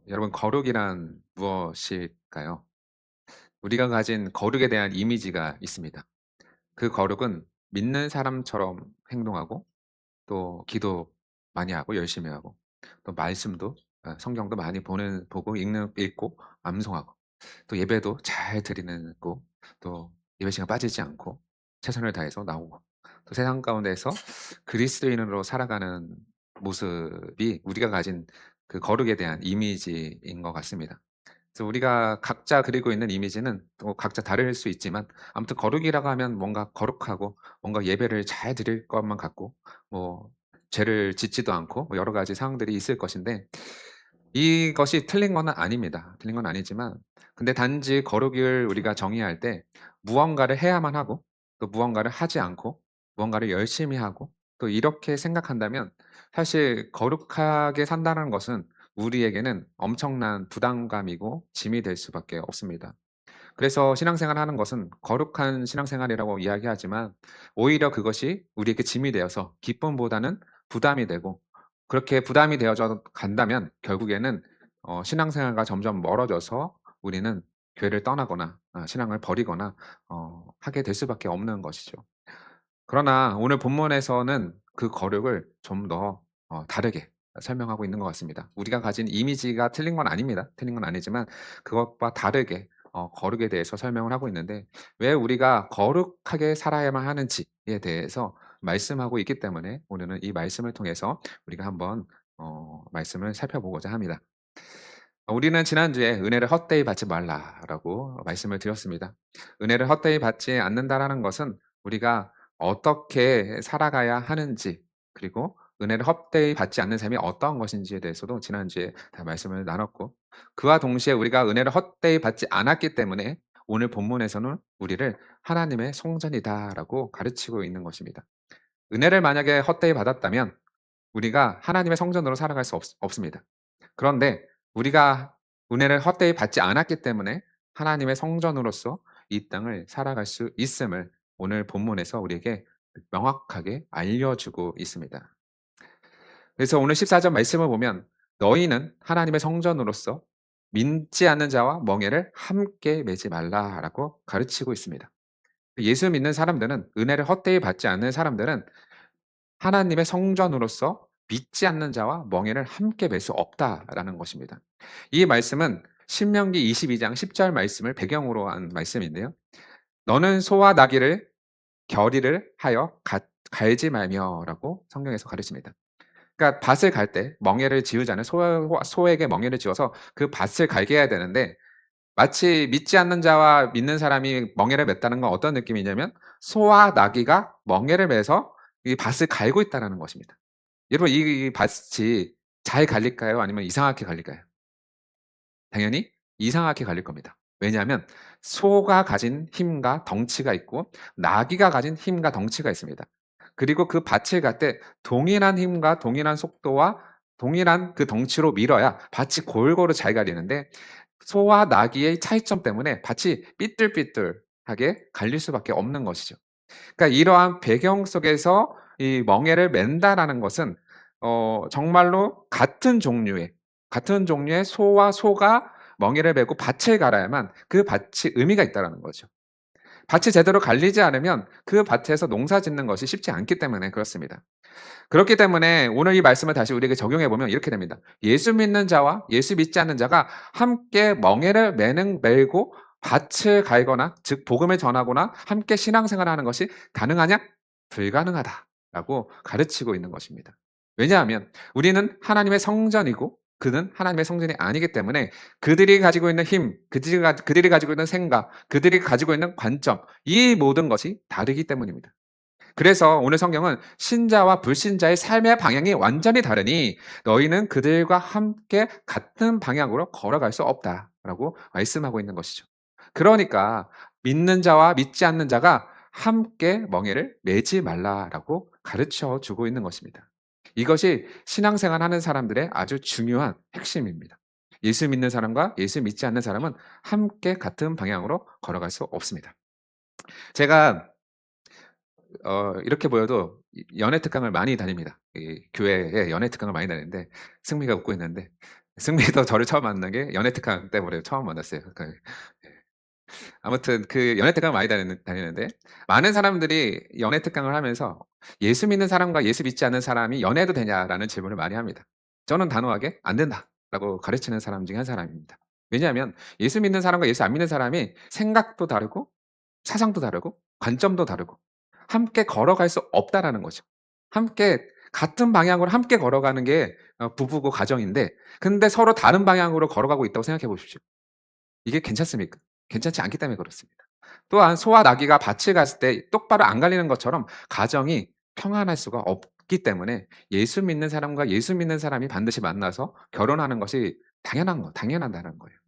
여러분, 거룩이란 무엇일까요? 우리가 가진 거룩에 대한 이미지가 있습니다. 그 거룩은 믿는 사람처럼 행동하고, 또 기도 많이 하고 열심히 하고, 또 말씀도 성경도 많이 보고 읽고 암송하고, 또 예배도 잘 드리는 고, 또 예배 시간 빠지지 않고 최선을 다해서 나오고, 또 세상 가운데서 그리스도인으로 살아가는 모습이 우리가 가진 그 거룩에 대한 이미지인 것 같습니다. 그래서 우리가 각자 그리고 있는 이미지는 또 각자 다를 수 있지만, 아무튼 거룩이라고 하면 뭔가 거룩하고 뭔가 예배를 잘 드릴 것만 같고, 뭐 죄를 짓지도 않고 뭐 여러 가지 상황들이 있을 것인데, 이것이 틀린 건 아닙니다. 틀린 건 아니지만, 근데 단지 거룩을 우리가 정의할 때 무언가를 해야만 하고, 또 무언가를 하지 않고, 무언가를 열심히 하고, 또 이렇게 생각한다면, 사실 거룩하게 산다는 것은 우리에게는 엄청난 부담감이고 짐이 될 수밖에 없습니다. 그래서 신앙생활 하는 것은 거룩한 신앙생활이라고 이야기하지만, 오히려 그것이 우리에게 짐이 되어서 기쁨보다는 부담이 되고, 그렇게 부담이 되어져 간다면 결국에는 신앙생활과 점점 멀어져서 우리는 교회를 떠나거나 신앙을 버리거나 하게 될 수밖에 없는 것이죠. 그러나 오늘 본문에서는 그 거룩을 좀 더 다르게 설명하고 있는 것 같습니다. 우리가 가진 이미지가 틀린 건 아닙니다. 틀린 건 아니지만, 그것과 다르게 거룩에 대해서 설명을 하고 있는데, 왜 우리가 거룩하게 살아야만 하는지에 대해서 말씀하고 있기 때문에, 오늘은 이 말씀을 통해서 우리가 한번 말씀을 살펴보고자 합니다. 우리는 지난주에 "은혜를 헛되이 받지 말라."라고 말씀을 드렸습니다. 은혜를 헛되이 받지 않는다라는 것은 우리가 어떻게 살아가야 하는지, 그리고 은혜를 헛되이 받지 않는 삶이 어떠한 것인지에 대해서도 지난주에 다 말씀을 나눴고, 그와 동시에 우리가 은혜를 헛되이 받지 않았기 때문에 오늘 본문에서는 우리를 "하나님의 성전이다."라고 가르치고 있는 것입니다. 은혜를 만약에 헛되이 받았다면 우리가 하나님의 성전으로 살아갈 수 없습니다. 그런데 우리가 은혜를 헛되이 받지 않았기 때문에 하나님의 성전으로서 이 땅을 살아갈 수 있음을 오늘 본문에서 우리에게 명확하게 알려주고 있습니다. 그래서 오늘 14절 말씀을 보면, "너희는 하나님의 성전으로서 믿지 않는 자와 멍에를 함께 매지 말라."라고 가르치고 있습니다. 예수 믿는 사람들은, 은혜를 헛되이 받지 않는 사람들은 하나님의 성전으로서 믿지 않는 자와 멍에를 함께 맬 수 없다라는 것입니다. 이 말씀은 신명기 22장 10절 말씀을 배경으로 한 말씀인데요. "너는 소와 나귀를 결의를 하여 갈지 말며"라고 성경에서 가르칩니다. 그러니까 밭을 갈 때 멍에를 지우자는, 소에게 멍에를 지어서 그 밭을 갈게 해야 되는데, 마치 믿지 않는 자와 믿는 사람이 멍에를 맸다는 건 어떤 느낌이냐면, 소와 나귀가 멍에를 매서 이 밭을 갈고 있다라는 것입니다. 여러분, 이 밭이 잘 갈릴까요? 아니면 이상하게 갈릴까요? 당연히 이상하게 갈릴 겁니다. 왜냐하면 소가 가진 힘과 덩치가 있고 나귀가 가진 힘과 덩치가 있습니다. 그리고 그 밭을 갈 때 동일한 힘과 동일한 속도와 동일한 그 덩치로 밀어야 밭이 골고루 잘 갈리는데, 소와 나귀의 차이점 때문에 밭이 삐뚤삐뚤하게 갈릴 수밖에 없는 것이죠. 그러니까 이러한 배경 속에서 이 멍에를 맨다라는 것은 정말로 같은 종류의 소와 소가 멍에를 메고 밭을 갈아야만 그 밭이 의미가 있다라는 거죠. 밭이 제대로 갈리지 않으면 그 밭에서 농사 짓는 것이 쉽지 않기 때문에 그렇습니다. 그렇기 때문에 오늘 이 말씀을 다시 우리에게 적용해 보면 이렇게 됩니다. 예수 믿는 자와 예수 믿지 않는 자가 함께 멍에를 메고 밭을 갈거나, 즉 복음을 전하거나 함께 신앙생활을 하는 것이 가능하냐? 불가능하다라고 가르치고 있는 것입니다. 왜냐하면 우리는 하나님의 성전이고 그는 하나님의 성전이 아니기 때문에, 그들이 가지고 있는 힘, 그들이 가지고 있는 생각, 그들이 가지고 있는 관점, 이 모든 것이 다르기 때문입니다. 그래서 오늘 성경은 "신자와 불신자의 삶의 방향이 완전히 다르니 너희는 그들과 함께 같은 방향으로 걸어갈 수 없다."라고 말씀하고 있는 것이죠. 그러니까 믿는 자와 믿지 않는 자가 함께 멍에를 매지 말라라고 가르쳐 주고 있는 것입니다. 이것이 신앙생활하는 사람들의 아주 중요한 핵심입니다. 예수 믿는 사람과 예수 믿지 않는 사람은 함께 같은 방향으로 걸어갈 수 없습니다. 제가 이렇게 보여도 연애 특강을 많이 다닙니다. 이 교회에 연애 특강을 많이 다니는데, 승미가 웃고 있는데, 승민이도 저를 처음 만난 게 연애 특강 때문에 처음 만났어요. 그러니까 아무튼 그 연애 특강을 많이 다니는데 많은 사람들이 연애 특강을 하면서 "예수 믿는 사람과 예수 믿지 않는 사람이 연애해도 되냐?"라는 질문을 많이 합니다. 저는 단호하게 "안 된다."라고 가르치는 사람 중에 한 사람입니다. 왜냐하면 예수 믿는 사람과 예수 안 믿는 사람이 생각도 다르고 사상도 다르고 관점도 다르고 함께 걸어갈 수 없다라는 거죠. 함께 같은 방향으로 함께 걸어가는 게 부부고 가정인데 근데 서로 다른 방향으로 걸어가고 있다고 생각해 보십시오. 이게 괜찮습니까? 괜찮지 않기 때문에 그렇습니다. 또한 소와 나귀가 밭을 갔을 때 똑바로 안 갈리는 것처럼 가정이 평안할 수가 없기 때문에 예수 믿는 사람과 예수 믿는 사람이 반드시 만나서 결혼하는 것이 당연하다는 거예요.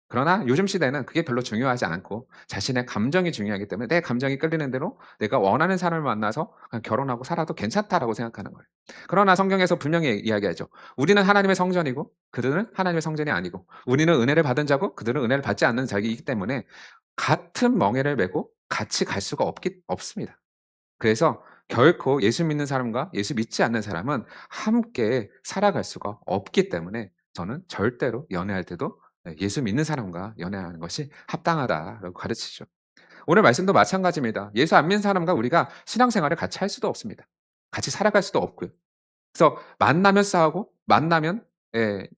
그러나 요즘 시대는 그게 별로 중요하지 않고 자신의 감정이 중요하기 때문에 내 감정이 끌리는 대로 내가 원하는 사람을 만나서 그냥 결혼하고 살아도 괜찮다라고 생각하는 거예요. 그러나 성경에서 분명히 이야기하죠. 우리는 하나님의 성전이고 그들은 하나님의 성전이 아니고 우리는 은혜를 받은 자고 그들은 은혜를 받지 않는 자이기 때문에 같은 멍에를 메고 같이 갈 수가 없습니다. 그래서 결코 예수 믿는 사람과 예수 믿지 않는 사람은 함께 살아갈 수가 없기 때문에 저는 절대로 연애할 때도 예수 믿는 사람과 연애하는 것이 합당하다라고 가르치죠. 오늘 말씀도 마찬가지입니다. 예수 안 믿는 사람과 우리가 신앙생활을 같이 할 수도 없습니다. 같이 살아갈 수도 없고요. 그래서 만나면 싸우고 만나면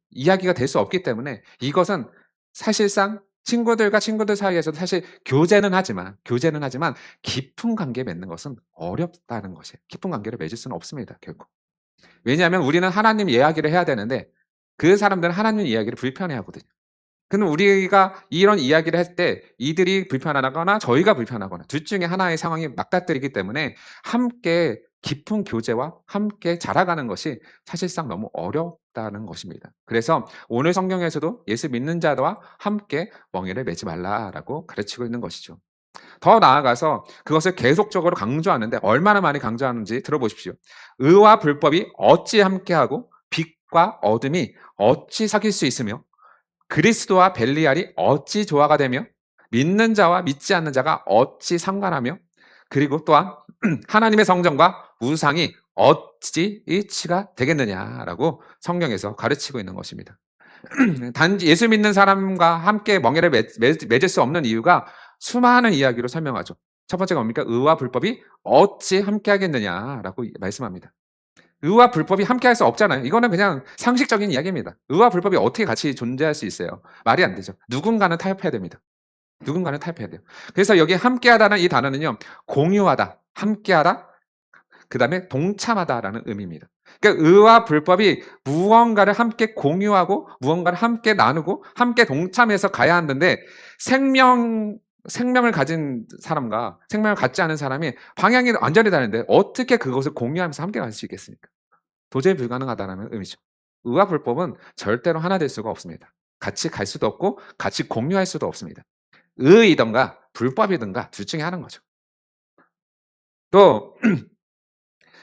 이야기가 될 수 없기 때문에 이것은 사실상 친구들과 친구들 사이에서도 사실 교제는 하지만 깊은 관계 맺는 것은 어렵다는 것이에요. 깊은 관계를 맺을 수는 없습니다, 결코. 왜냐하면 우리는 하나님 이야기를 해야 되는데 그 사람들은 하나님 이야기를 불편해하거든요. 근데 우리가 이런 이야기를 할 때 이들이 불편하거나 저희가 불편하거나 둘 중에 하나의 상황이 맞닥뜨리기 때문에 함께 깊은 교제와 함께 자라가는 것이 사실상 너무 어렵다는 것입니다. 그래서 오늘 성경에서도 예수 믿는 자와 함께 멍에를 매지 말라라고 가르치고 있는 것이죠. 더 나아가서 그것을 계속적으로 강조하는데 얼마나 많이 강조하는지 들어보십시오. 의와 불법이 어찌 함께하고 빛과 어둠이 어찌 사귈 수 있으며 그리스도와 벨리알이 어찌 조화가 되며 믿는 자와 믿지 않는 자가 어찌 상관하며 그리고 또한 하나님의 성전과 우상이 어찌 일치가 되겠느냐라고 성경에서 가르치고 있는 것입니다. 단지 예수 믿는 사람과 함께 멍에를 맺을 수 없는 이유가 수많은 이야기로 설명하죠. 첫 번째가 뭡니까? 의와 불법이 어찌 함께 하겠느냐라고 말씀합니다. 의와 불법이 함께할 수 없잖아요. 이거는 그냥 상식적인 이야기입니다. 의와 불법이 어떻게 같이 존재할 수 있어요? 말이 안 되죠. 누군가는 타협해야 됩니다. 누군가는 타협해야 돼요. 그래서 여기 함께하다는 이 단어는요. 공유하다, 함께하다, 그다음에 동참하다라는 의미입니다. 그러니까 의와 불법이 무언가를 함께 공유하고 무언가를 함께 나누고 함께 동참해서 가야 하는데 생명을 가진 사람과 생명을 갖지 않은 사람이 방향이 완전히 다른데 어떻게 그것을 공유하면서 함께 갈 수 있겠습니까? 도저히 불가능하다는 의미죠. 의와 불법은 절대로 하나 될 수가 없습니다. 같이 갈 수도 없고 같이 공유할 수도 없습니다. 의이든가 불법이든가 둘 중에 하나인 거죠. 또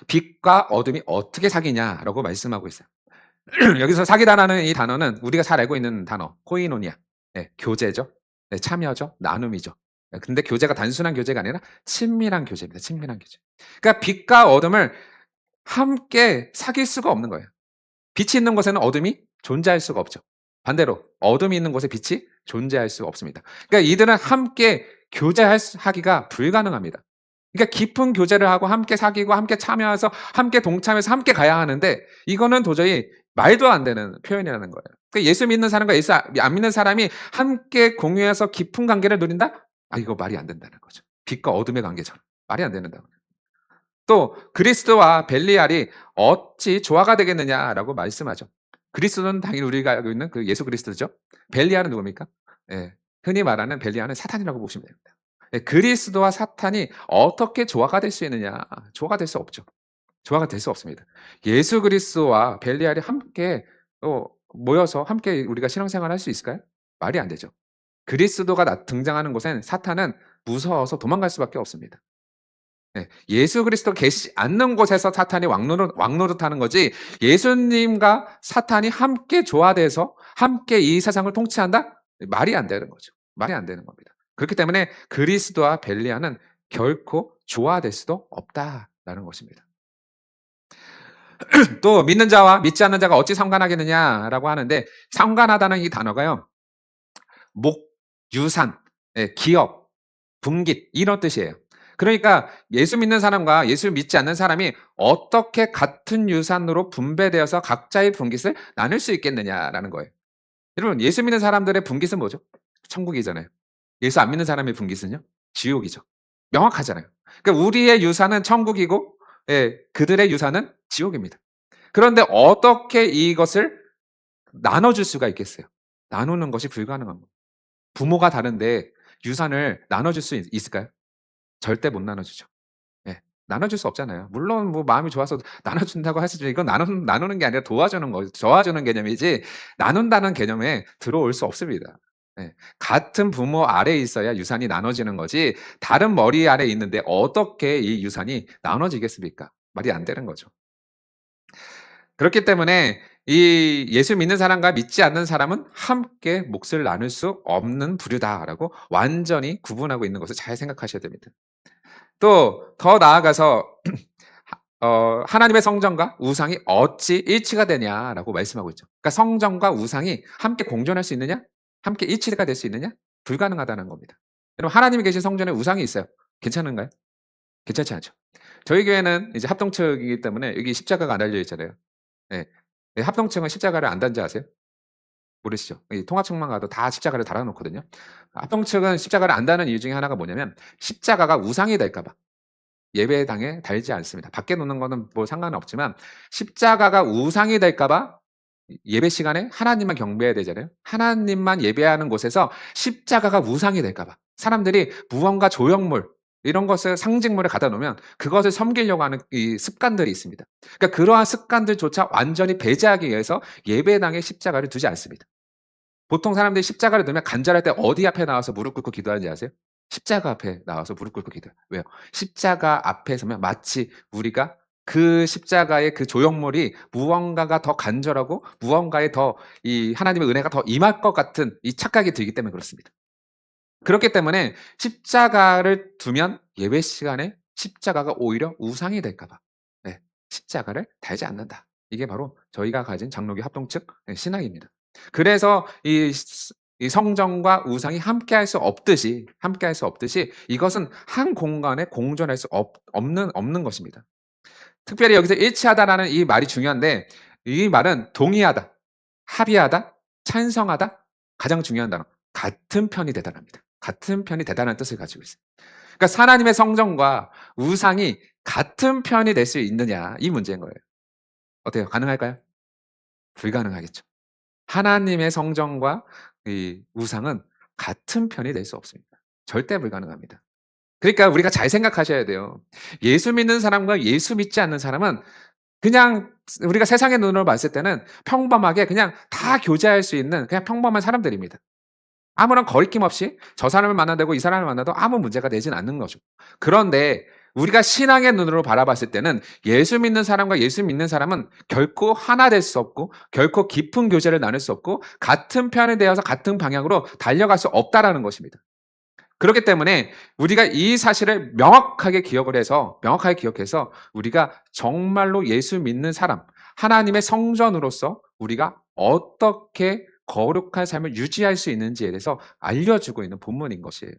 빛과 어둠이 어떻게 사귀냐라고 말씀하고 있어요. 여기서 사귀다라는 이 단어는 우리가 잘 알고 있는 단어 코이노니아. 교제죠. 참여죠. 나눔이죠. 근데 교제가 단순한 교제가 아니라 친밀한 교제입니다. 친밀한 교제. 그러니까 빛과 어둠을 함께 사귈 수가 없는 거예요. 빛이 있는 곳에는 어둠이 존재할 수가 없죠. 반대로 어둠이 있는 곳에 빛이 존재할 수가 없습니다. 그러니까 이들은 함께 하기가 불가능합니다. 그러니까 깊은 교제를 하고 함께 사귀고 함께 참여해서 함께 동참해서 함께 가야 하는데 이거는 도저히 말도 안 되는 표현이라는 거예요. 그러니까 예수 믿는 사람과 예수 안 믿는 사람이 함께 공유해서 깊은 관계를 누린다? 이거 말이 안 된다는 거죠. 빛과 어둠의 관계처럼. 말이 안 된다는 거예요. 또 그리스도와 벨리알이 어찌 조화가 되겠느냐라고 말씀하죠. 그리스도는 당연히 우리가 알고 있는 그 예수 그리스도죠. 벨리알은 누굽니까? 흔히 말하는 벨리알은 사탄이라고 보시면 됩니다. 그리스도와 사탄이 어떻게 조화가 될 수 있느냐? 조화가 될 수 없죠. 조화가 될 수 없습니다. 예수 그리스도와 벨리알이 함께 모여서 함께 우리가 신앙생활을 할 수 있을까요? 말이 안 되죠. 그리스도가 등장하는 곳엔 사탄은 무서워서 도망갈 수밖에 없습니다. 예수 그리스도 계시지 않는 곳에서 사탄이 왕노릇하는 거지 예수님과 사탄이 함께 조화돼서 함께 이 세상을 통치한다? 말이 안 되는 거죠. 말이 안 되는 겁니다. 그렇기 때문에 그리스도와 벨리아는 결코 조화될 수도 없다라는 것입니다. 또 믿는 자와 믿지 않는 자가 어찌 상관하겠느냐라고 하는데 상관하다는 이 단어가요. 목, 유산, 예, 기업, 분깃 이런 뜻이에요. 그러니까 예수 믿는 사람과 예수 믿지 않는 사람이 어떻게 같은 유산으로 분배되어서 각자의 분깃을 나눌 수 있겠느냐라는 거예요. 여러분 예수 믿는 사람들의 분깃은 뭐죠? 천국이잖아요. 예수 안 믿는 사람의 분깃은요? 지옥이죠. 명확하잖아요. 그러니까 우리의 유산은 천국이고 예, 그들의 유산은 지옥입니다. 그런데 어떻게 이것을 나눠줄 수가 있겠어요? 나누는 것이 불가능한 거예요. 부모가 다른데 유산을 나눠줄 수 있을까요? 절대 못 나눠주죠. 예. 나눠줄 수 없잖아요. 물론 뭐 마음이 좋아서 나눠준다고 할 수도 이건 나누는 게 아니라 도와주는 거 도와주는 개념이지 나눈다는 개념에 들어올 수 없습니다. 예. 같은 부모 아래에 있어야 유산이 나눠지는 거지 다른 머리 아래에 있는데 어떻게 이 유산이 나눠지겠습니까? 말이 안 되는 거죠. 그렇기 때문에 이 예수 믿는 사람과 믿지 않는 사람은 함께 몫을 나눌 수 없는 부류다라고 완전히 구분하고 있는 것을 잘 생각하셔야 됩니다. 또 더 나아가서 하나님의 성전과 우상이 어찌 일치가 되냐라고 말씀하고 있죠. 그러니까 성전과 우상이 함께 공존할 수 있느냐? 함께 일치가 될 수 있느냐? 불가능하다는 겁니다. 여러분 하나님이 계신 성전에 우상이 있어요. 괜찮은가요? 괜찮지 않죠. 저희 교회는 이제 합동측이기 때문에 여기 십자가가 안 달려 있잖아요. 예. 예, 합동층은 십자가를 안 단지 아세요? 모르시죠? 이 통합층만 가도 다 십자가를 달아 놓거든요. 합동층은 십자가를 안 다는 이유 중에 하나가 뭐냐면 십자가가 우상이 될까 봐. 예배당에 달지 않습니다. 밖에 놓는 거는 뭐 상관은 없지만 십자가가 우상이 될까 봐 예배 시간에 하나님만 경배해야 되잖아요. 하나님만 예배하는 곳에서 십자가가 우상이 될까 봐. 사람들이 무언가 조형물 이런 것을 상징물을 갖다 놓으면 그것을 섬기려고 하는 이 습관들이 있습니다. 그러니까 그러한 습관들조차 완전히 배제하기 위해서 예배당에 십자가를 두지 않습니다. 보통 사람들이 십자가를 두면 간절할 때 어디 앞에 나와서 무릎 꿇고 기도하는지 아세요? 십자가 앞에 나와서 무릎 꿇고 기도해요. 왜요? 십자가 앞에 서면 마치 우리가 그 십자가의 그 조형물이 무언가가 더 간절하고 무언가에 더 이 하나님의 은혜가 더 임할 것 같은 이 착각이 들기 때문에 그렇습니다. 그렇기 때문에 십자가를 두면 예배 시간에 십자가가 오히려 우상이 될까 봐. 네. 십자가를 달지 않는다. 이게 바로 저희가 가진 장로교 합동측 신앙입니다. 그래서 이 성전과 우상이 함께할 수 없듯이 이것은 한 공간에 공존할 수 없는 것입니다. 특별히 여기서 일치하다라는 이 말이 중요한데 이 말은 동의하다, 합의하다, 찬성하다 가장 중요한 단어. 같은 편이 되다랍니다. 같은 편이 되다는 뜻을 가지고 있어요. 그러니까 하나님의 성전과 우상이 같은 편이 될 수 있느냐 이 문제인 거예요. 어때요? 가능할까요? 불가능하겠죠. 하나님의 성전과 이 우상은 같은 편이 될 수 없습니다. 절대 불가능합니다. 그러니까 우리가 잘 생각하셔야 돼요. 예수 믿는 사람과 예수 믿지 않는 사람은 그냥 우리가 세상의 눈으로 봤을 때는 평범하게 그냥 다 교제할 수 있는 그냥 평범한 사람들입니다. 아무런 거리낌 없이 저 사람을 만나도 이 사람을 만나도 아무 문제가 되진 않는 거죠. 그런데 우리가 신앙의 눈으로 바라봤을 때는 예수 믿는 사람과 예수 믿는 사람은 결코 하나 될 수 없고 결코 깊은 교제를 나눌 수 없고 같은 편이 되어서 같은 방향으로 달려갈 수 없다라는 것입니다. 그렇기 때문에 우리가 이 사실을 명확하게 기억해서 우리가 정말로 예수 믿는 사람, 하나님의 성전으로서 우리가 어떻게 거룩한 삶을 유지할 수 있는지에 대해서 알려주고 있는 본문인 것이에요.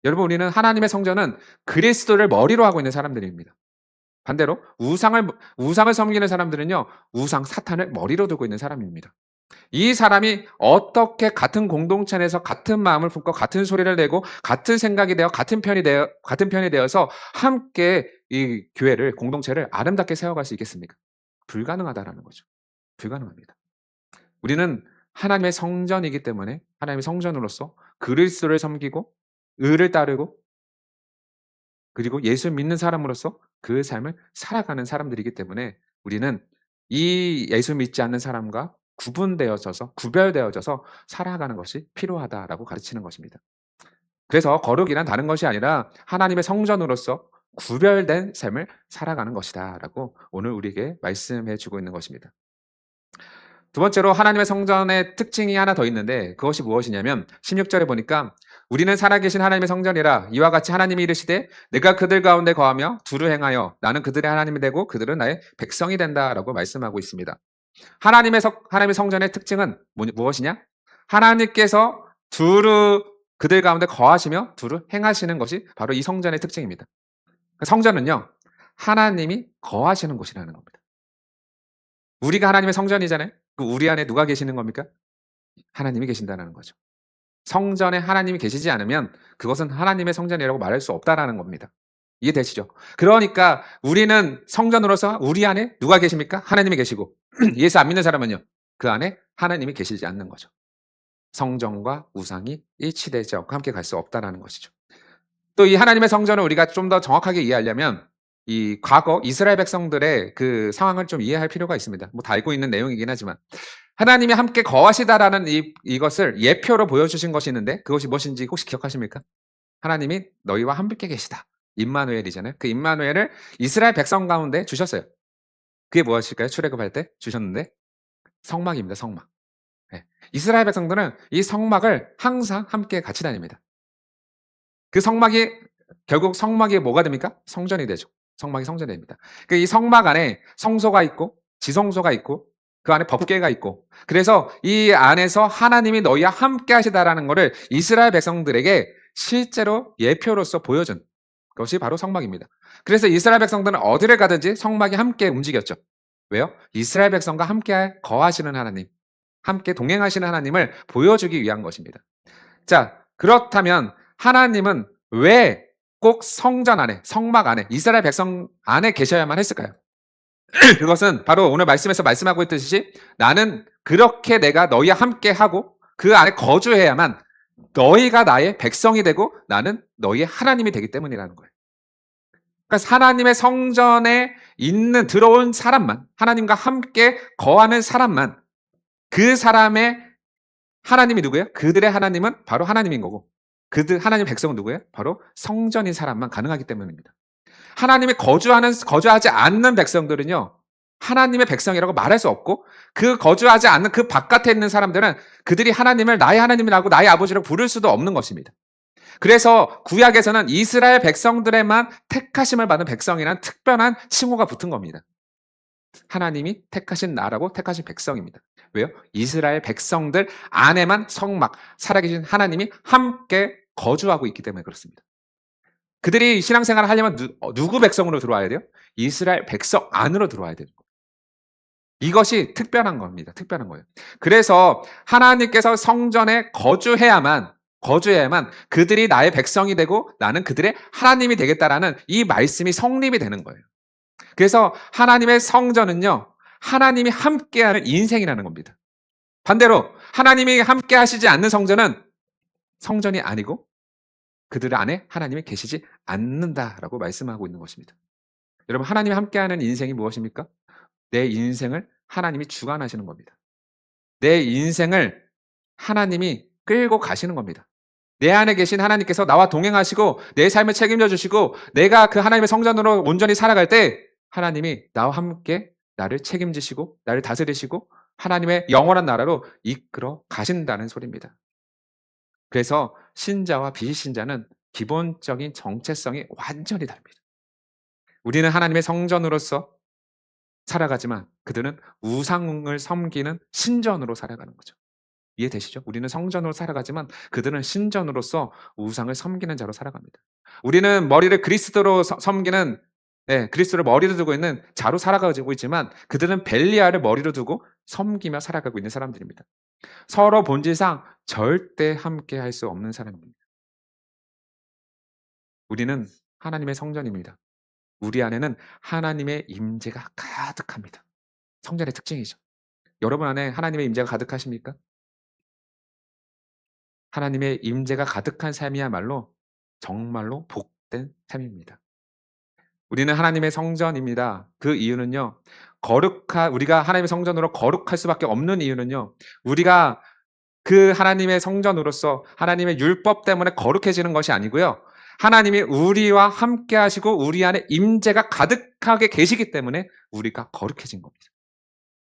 여러분, 우리는 하나님의 성전은 그리스도를 머리로 하고 있는 사람들입니다. 반대로 우상을 섬기는 사람들은요, 우상 사탄을 머리로 두고 있는 사람입니다. 이 사람이 어떻게 같은 공동체 내에서 같은 마음을 품고 같은 소리를 내고 같은 생각이 되어 같은 편이 되어서 함께 이 교회를 공동체를 아름답게 세워갈 수 있겠습니까? 불가능하다라는 거죠. 불가능합니다. 우리는 하나님의 성전이기 때문에 하나님의 성전으로서 그리스도를 섬기고 의를 따르고 그리고 예수 믿는 사람으로서 그 삶을 살아가는 사람들이기 때문에 우리는 이 예수 믿지 않는 사람과 구별되어져서 살아가는 것이 필요하다라고 가르치는 것입니다. 그래서 거룩이란 다른 것이 아니라 하나님의 성전으로서 구별된 삶을 살아가는 것이다라고 오늘 우리에게 말씀해 주고 있는 것입니다. 두 번째로 하나님의 성전의 특징이 하나 더 있는데 그것이 무엇이냐면 16절에 보니까 우리는 살아계신 하나님의 성전이라 이와 같이 하나님이 이르시되 내가 그들 가운데 거하며 두루 행하여 나는 그들의 하나님이 되고 그들은 나의 백성이 된다라고 말씀하고 있습니다. 하나님의 성전의 특징은 무엇이냐? 하나님께서 두루 그들 가운데 거하시며 두루 행하시는 것이 바로 이 성전의 특징입니다. 성전은요, 하나님이 거하시는 곳이라는 겁니다. 우리가 하나님의 성전이잖아요. 그 우리 안에 누가 계시는 겁니까? 하나님이 계신다는 거죠. 성전에 하나님이 계시지 않으면 그것은 하나님의 성전이라고 말할 수 없다라는 겁니다. 이해되시죠? 그러니까 우리는 성전으로서 우리 안에 누가 계십니까? 하나님이 계시고 예수 안 믿는 사람은요, 그 안에 하나님이 계시지 않는 거죠. 성전과 우상이 일치되지 않고 함께 갈 수 없다라는 것이죠. 또 이 하나님의 성전을 우리가 좀 더 정확하게 이해하려면 이 과거 이스라엘 백성들의 그 상황을 좀 이해할 필요가 있습니다. 뭐 다 알고 있는 내용이긴 하지만 하나님이 함께 거하시다라는 이것을 예표로 보여주신 것이 있는데 그것이 무엇인지 혹시 기억하십니까? 하나님이 너희와 함께 계시다. 임마누엘이잖아요. 그 임마누엘을 이스라엘 백성 가운데 주셨어요. 그게 무엇일까요? 출애굽할 때 주셨는데 성막입니다. 성막. 네. 이스라엘 백성들은 이 성막을 항상 함께 같이 다닙니다. 그 성막이 결국 성막이 뭐가 됩니까? 성전이 되죠. 성막이 성전이 됩니다. 이 성막 안에 성소가 있고 지성소가 있고 그 안에 법궤가 있고 그래서 이 안에서 하나님이 너희와 함께 하시다라는 것을 이스라엘 백성들에게 실제로 예표로서 보여준 것이 바로 성막입니다. 그래서 이스라엘 백성들은 어디를 가든지 성막이 함께 움직였죠. 왜요? 이스라엘 백성과 함께 거하시는 하나님, 함께 동행하시는 하나님을 보여주기 위한 것입니다. 자, 그렇다면 하나님은 왜 꼭 성전 안에, 성막 안에, 이스라엘 백성 안에 계셔야만 했을까요? 그것은 바로 오늘 말씀에서 말씀하고 있듯이 나는 그렇게 내가 너희와 함께 하고 그 안에 거주해야만 너희가 나의 백성이 되고 나는 너희의 하나님이 되기 때문이라는 거예요. 그러니까 하나님의 성전에 들어온 사람만, 하나님과 함께 거하는 사람만 그 사람의 하나님이 누구예요? 그들의 하나님은 바로 하나님인 거고 하나님 백성은 누구예요? 바로 성전인 사람만 가능하기 때문입니다. 하나님이 거주하지 않는 백성들은요, 하나님의 백성이라고 말할 수 없고, 그 거주하지 않는 그 바깥에 있는 사람들은 그들이 하나님을 나의 하나님이라고 나의 아버지라고 부를 수도 없는 것입니다. 그래서 구약에서는 이스라엘 백성들에만 택하심을 받은 백성이란 특별한 칭호가 붙은 겁니다. 하나님이 택하신 나라고 택하신 백성입니다. 왜요? 이스라엘 백성들 안에만 성막, 살아계신 하나님이 함께 거주하고 있기 때문에 그렇습니다. 그들이 신앙생활을 하려면 누구 백성으로 들어와야 돼요? 이스라엘 백성 안으로 들어와야 되는 거예요. 이것이 특별한 겁니다. 특별한 거예요. 그래서 하나님께서 성전에 거주해야만 그들이 나의 백성이 되고 나는 그들의 하나님이 되겠다라는 이 말씀이 성립이 되는 거예요. 그래서 하나님의 성전은요, 하나님이 함께하는 인생이라는 겁니다. 반대로 하나님이 함께 하시지 않는 성전은 성전이 아니고 그들 안에 하나님이 계시지 않는다라고 말씀하고 있는 것입니다. 여러분, 하나님이 함께하는 인생이 무엇입니까? 내 인생을 하나님이 주관하시는 겁니다. 내 인생을 하나님이 끌고 가시는 겁니다. 내 안에 계신 하나님께서 나와 동행하시고 내 삶을 책임져 주시고 내가 그 하나님의 성전으로 온전히 살아갈 때 하나님이 나와 함께 나를 책임지시고 나를 다스리시고 하나님의 영원한 나라로 이끌어 가신다는 소리입니다. 그래서 신자와 비신자는 기본적인 정체성이 완전히 다릅니다. 우리는 하나님의 성전으로서 살아가지만 그들은 우상을 섬기는 신전으로 살아가는 거죠. 이해되시죠? 우리는 성전으로 살아가지만 그들은 신전으로서 우상을 섬기는 자로 살아갑니다. 우리는 머리를 그리스도로 섬기는 그리스도를 머리로 두고 있는 자로 살아가고 있지만 그들은 벨리알을 머리로 두고 섬기며 살아가고 있는 사람들입니다. 서로 본질상 절대 함께 할 수 없는 사람입니다. 우리는 하나님의 성전입니다. 우리 안에는 하나님의 임재가 가득합니다. 성전의 특징이죠. 여러분 안에 하나님의 임재가 가득하십니까? 하나님의 임재가 가득한 삶이야말로 정말로 복된 삶입니다. 우리는 하나님의 성전입니다. 그 이유는요, 우리가 하나님의 성전으로 거룩할 수밖에 없는 이유는요, 우리가 그 하나님의 성전으로서 하나님의 율법 때문에 거룩해지는 것이 아니고요, 하나님이 우리와 함께 하시고 우리 안에 임재가 가득하게 계시기 때문에 우리가 거룩해진 겁니다.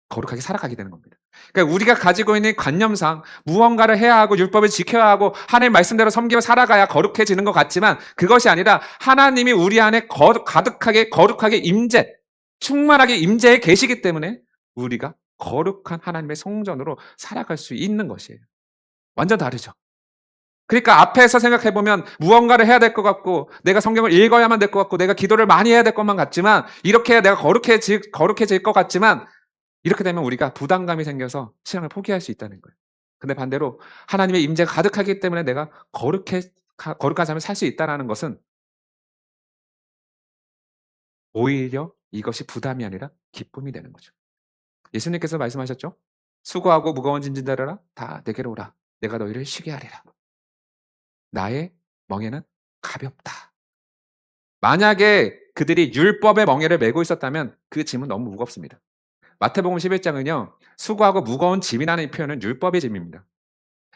거룩하게 살아가게 되는 겁니다. 그러니까 우리가 가지고 있는 관념상 무언가를 해야 하고 율법을 지켜야 하고 하나님 말씀대로 섬기며 살아가야 거룩해지는 것 같지만 그것이 아니라 하나님이 우리 안에 가득하게 거룩하게 충만하게 임재해 계시기 때문에 우리가 거룩한 하나님의 성전으로 살아갈 수 있는 것이에요. 완전 다르죠. 그러니까 앞에서 생각해보면 무언가를 해야 될 것 같고 내가 성경을 읽어야만 될 것 같고 내가 기도를 많이 해야 될 것만 같지만 이렇게 해야 내가 거룩해질 것 같지만 이렇게 되면 우리가 부담감이 생겨서 신앙을 포기할 수 있다는 거예요. 근데 반대로 하나님의 임재가 가득하기 때문에 내가 거룩한 삶을 살 수 있다는 것은 오히려 이것이 부담이 아니라 기쁨이 되는 거죠. 예수님께서 말씀하셨죠. 수고하고 무거운 짐진 자들아 다 내게로 오라. 내가 너희를 쉬게 하리라. 나의 멍에는 가볍다. 만약에 그들이 율법의 멍에를 메고 있었다면 그 짐은 너무 무겁습니다. 마태복음 11장은요. 수고하고 무거운 짐이라는 이 표현은 율법의 짐입니다.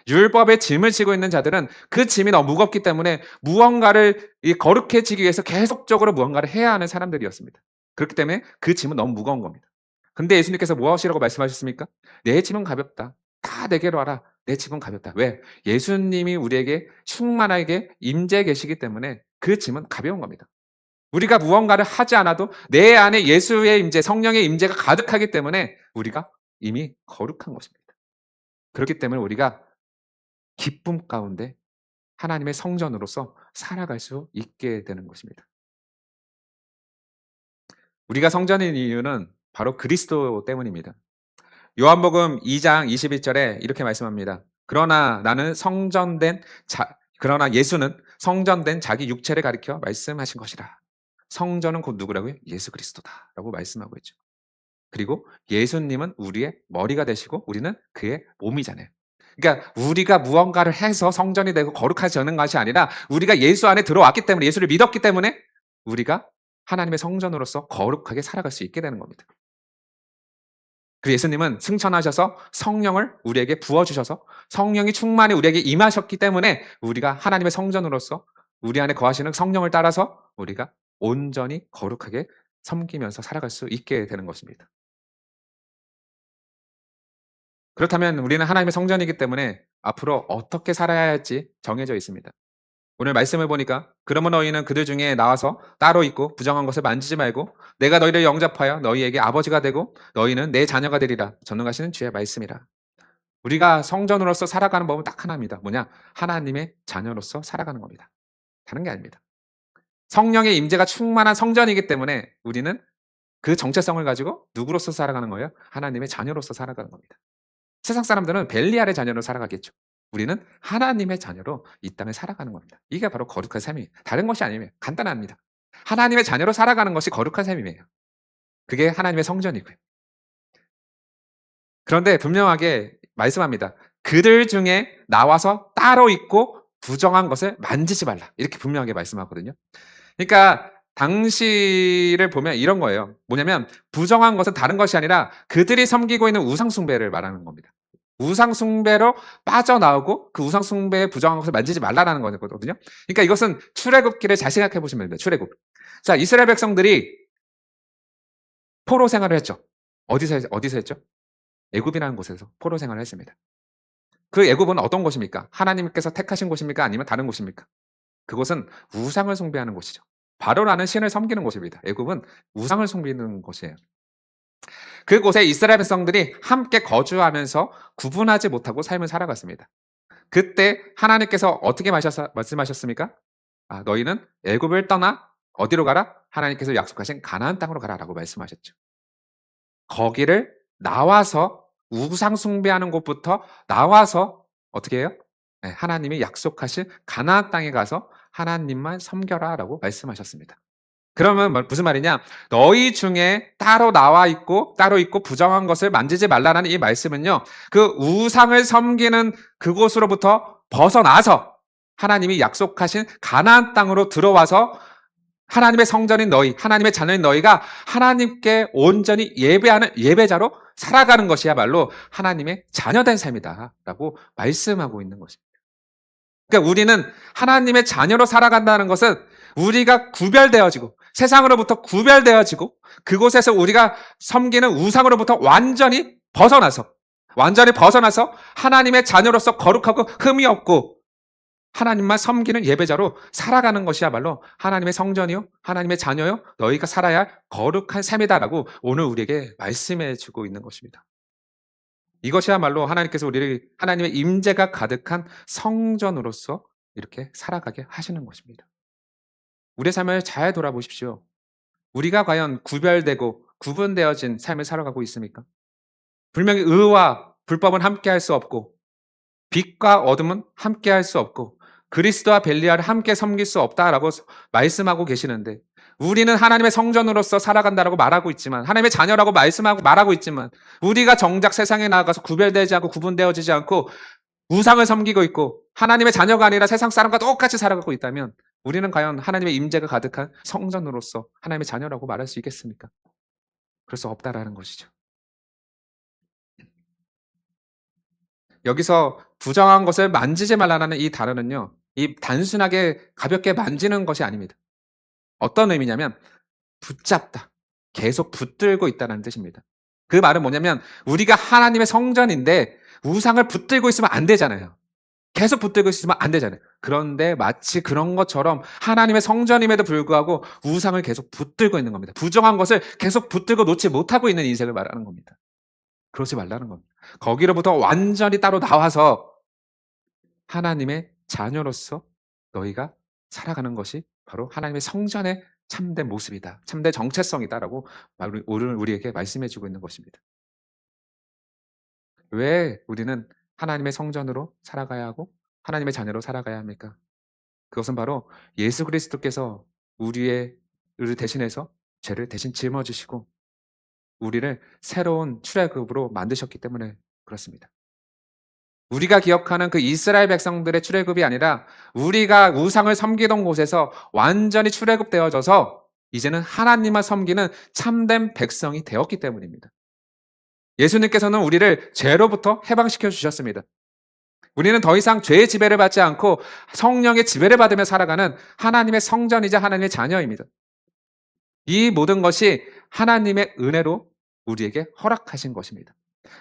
율법의 짐을 지고 있는 자들은 그 짐이 너무 무겁기 때문에 무언가를 거룩해지기 위해서 계속적으로 무언가를 해야 하는 사람들이었습니다. 그렇기 때문에 그 짐은 너무 무거운 겁니다. 근데 예수님께서 무엇이라고 말씀하셨습니까? 내 짐은 가볍다. 다 내게로 와라. 내 짐은 가볍다. 왜? 예수님이 우리에게 충만하게 임재해 계시기 때문에 그 짐은 가벼운 겁니다. 우리가 무언가를 하지 않아도 내 안에 예수의 임재, 성령의 임재가 가득하기 때문에 우리가 이미 거룩한 것입니다. 그렇기 때문에 우리가 기쁨 가운데 하나님의 성전으로서 살아갈 수 있게 되는 것입니다. 우리가 성전인 이유는 바로 그리스도 때문입니다. 요한복음 2장 21절에 이렇게 말씀합니다. 그러나 예수는 성전된 자기 육체를 가리켜 말씀하신 것이라. 성전은 곧 누구라고요? 예수 그리스도다라고 말씀하고 있죠. 그리고 예수님은 우리의 머리가 되시고 우리는 그의 몸이잖아요. 그러니까 우리가 무언가를 해서 성전이 되고 거룩해지는 것이 아니라 우리가 예수 안에 들어왔기 때문에 예수를 믿었기 때문에 우리가 하나님의 성전으로서 거룩하게 살아갈 수 있게 되는 겁니다. 그리고 예수님은 승천하셔서 성령을 우리에게 부어주셔서 성령이 충만히 우리에게 임하셨기 때문에 우리가 하나님의 성전으로서 우리 안에 거하시는 성령을 따라서 우리가 온전히 거룩하게 섬기면서 살아갈 수 있게 되는 것입니다. 그렇다면 우리는 하나님의 성전이기 때문에 앞으로 어떻게 살아야 할지 정해져 있습니다. 오늘 말씀을 보니까 그러면 너희는 그들 중에 나와서 따로 있고 부정한 것을 만지지 말고 내가 너희를 영접하여 너희에게 아버지가 되고 너희는 내 자녀가 되리라. 전능하시는 주의 말씀이라. 우리가 성전으로서 살아가는 법은 딱 하나입니다. 뭐냐? 하나님의 자녀로서 살아가는 겁니다. 다른 게 아닙니다. 성령의 임재가 충만한 성전이기 때문에 우리는 그 정체성을 가지고 누구로서 살아가는 거예요? 하나님의 자녀로서 살아가는 겁니다. 세상 사람들은 벨리알의 자녀로 살아가겠죠. 우리는 하나님의 자녀로 이 땅을 살아가는 겁니다. 이게 바로 거룩한 삶이에요. 다른 것이 아니에요. 간단합니다. 하나님의 자녀로 살아가는 것이 거룩한 삶이에요. 그게 하나님의 성전이고요. 그런데 분명하게 말씀합니다. 그들 중에 나와서 따로 있고 부정한 것을 만지지 말라. 이렇게 분명하게 말씀하거든요. 그러니까 당시를 보면 이런 거예요. 뭐냐면 부정한 것은 다른 것이 아니라 그들이 섬기고 있는 우상숭배를 말하는 겁니다. 우상숭배로 빠져나오고 그 우상숭배에 부정한 것을 만지지 말라는 거거든요. 그러니까 이것은 출애굽기를 잘 생각해 보시면 됩니다. 출애굽. 자, 이스라엘 백성들이 포로 생활을 했죠. 어디서 했죠? 애굽이라는 곳에서 포로 생활을 했습니다. 그 애굽은 어떤 곳입니까? 하나님께서 택하신 곳입니까? 아니면 다른 곳입니까? 그곳은 우상을 숭배하는 곳이죠. 바로라는 신을 섬기는 곳입니다. 애굽은 우상을 섬기는 곳이에요. 그곳에 이스라엘 백성들이 함께 거주하면서 구분하지 못하고 삶을 살아갔습니다. 그때 하나님께서 어떻게 말씀하셨습니까? 너희는 애굽을 떠나 어디로 가라? 하나님께서 약속하신 가나안 땅으로 가라라고 말씀하셨죠. 거기를 나와서 우상 숭배하는 곳부터 나와서 어떻게 해요? 하나님이 약속하신 가나안 땅에 가서 하나님만 섬겨라라고 말씀하셨습니다. 그러면 무슨 말이냐? 너희 중에 따로 있고 부정한 것을 만지지 말라는 이 말씀은요. 그 우상을 섬기는 그곳으로부터 벗어나서 하나님이 약속하신 가나안 땅으로 들어와서 하나님의 성전인 너희, 하나님의 자녀인 너희가 하나님께 온전히 예배하는 예배자로 살아가는 것이야말로 하나님의 자녀된 삶이다라고 말씀하고 있는 것입니다. 그러니까 우리는 하나님의 자녀로 살아간다는 것은 우리가 구별되어지고 세상으로부터 구별되어지고 그곳에서 우리가 섬기는 우상으로부터 완전히 벗어나서 완전히 벗어나서 하나님의 자녀로서 거룩하고 흠이 없고 하나님만 섬기는 예배자로 살아가는 것이야말로 하나님의 성전이요, 하나님의 자녀요, 너희가 살아야 할 거룩한 삶이다라고 오늘 우리에게 말씀해 주고 있는 것입니다. 이것이야말로 하나님께서 우리를 하나님의 임재가 가득한 성전으로서 이렇게 살아가게 하시는 것입니다. 우리의 삶을 잘 돌아보십시오. 우리가 과연 구별되고 구분되어진 삶을 살아가고 있습니까? 분명히 의와 불법은 함께할 수 없고 빛과 어둠은 함께할 수 없고 그리스도와 벨리알을 함께 섬길 수 없다라고 말씀하고 계시는데 우리는 하나님의 성전으로서 살아간다라고 말하고 있지만 하나님의 자녀라고 말씀하고 말하고 있지만 우리가 정작 세상에 나아가서 구별되지 않고 구분되어지지 않고 우상을 섬기고 있고 하나님의 자녀가 아니라 세상 사람과 똑같이 살아가고 있다면 우리는 과연 하나님의 임재가 가득한 성전으로서 하나님의 자녀라고 말할 수 있겠습니까? 그럴 수 없다라는 것이죠. 여기서 부정한 것을 만지지 말라는 이 단어는요. 이 단순하게 가볍게 만지는 것이 아닙니다. 어떤 의미냐면 붙잡다. 계속 붙들고 있다는 뜻입니다. 그 말은 뭐냐면 우리가 하나님의 성전인데 우상을 붙들고 있으면 안 되잖아요. 계속 붙들고 있으면 안 되잖아요. 그런데 마치 그런 것처럼 하나님의 성전임에도 불구하고 우상을 계속 붙들고 있는 겁니다. 부정한 것을 계속 붙들고 놓지 못하고 있는 인생을 말하는 겁니다. 그러지 말라는 겁니다. 거기로부터 완전히 따로 나와서 하나님의 자녀로서 너희가 살아가는 것이 바로 하나님의 성전의 참된 모습이다. 참된 정체성이다라고 오늘 우리에게 말씀해 주고 있는 것입니다. 왜 우리는 하나님의 성전으로 살아가야 하고 하나님의 자녀로 살아가야 합니까? 그것은 바로 예수 그리스도께서 우리를 대신해서 죄를 대신 짊어지시고 우리를 새로운 출애굽으로 만드셨기 때문에 그렇습니다. 우리가 기억하는 그 이스라엘 백성들의 출애굽이 아니라 우리가 우상을 섬기던 곳에서 완전히 출애굽되어져서 이제는 하나님만 섬기는 참된 백성이 되었기 때문입니다. 예수님께서는 우리를 죄로부터 해방시켜 주셨습니다. 우리는 더 이상 죄의 지배를 받지 않고 성령의 지배를 받으며 살아가는 하나님의 성전이자 하나님의 자녀입니다. 이 모든 것이 하나님의 은혜로 우리에게 허락하신 것입니다.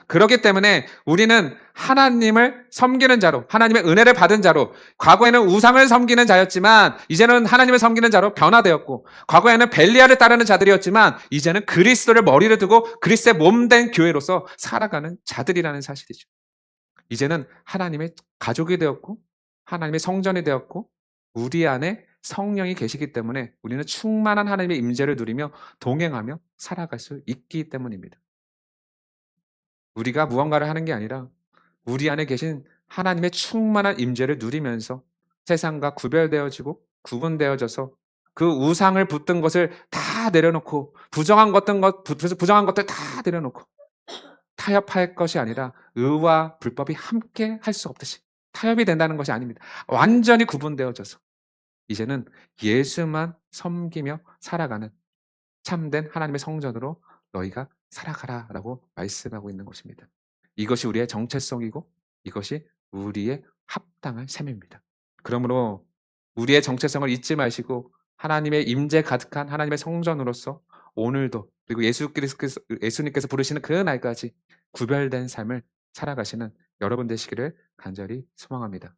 그렇기 때문에 우리는 하나님을 섬기는 자로, 하나님의 은혜를 받은 자로, 과거에는 우상을 섬기는 자였지만 이제는 하나님을 섬기는 자로 변화되었고, 과거에는 벨리알을 따르는 자들이었지만 이제는 그리스도를 머리를 두고 그리스도의 몸된 교회로서 살아가는 자들이라는 사실이죠. 이제는 하나님의 가족이 되었고 하나님의 성전이 되었고 우리 안에 성령이 계시기 때문에 우리는 충만한 하나님의 임재를 누리며 동행하며 살아갈 수 있기 때문입니다. 우리가 무언가를 하는 게 아니라 우리 안에 계신 하나님의 충만한 임재를 누리면서 세상과 구별되어지고 구분되어져서 그 우상을 붙든 것을 다 내려놓고 부정한 것들 다 내려놓고 타협할 것이 아니라 의와 불법이 함께 할 수 없듯이 타협이 된다는 것이 아닙니다. 완전히 구분되어져서 이제는 예수만 섬기며 살아가는 참된 하나님의 성전으로 너희가 살아가라라고 말씀하고 있는 것입니다. 이것이 우리의 정체성이고 이것이 우리의 합당한 삶입니다. 그러므로 우리의 정체성을 잊지 마시고 하나님의 임재 가득한 하나님의 성전으로서 오늘도 그리고 예수님께서 부르시는 그 날까지 구별된 삶을 살아가시는 여러분 되시기를 간절히 소망합니다.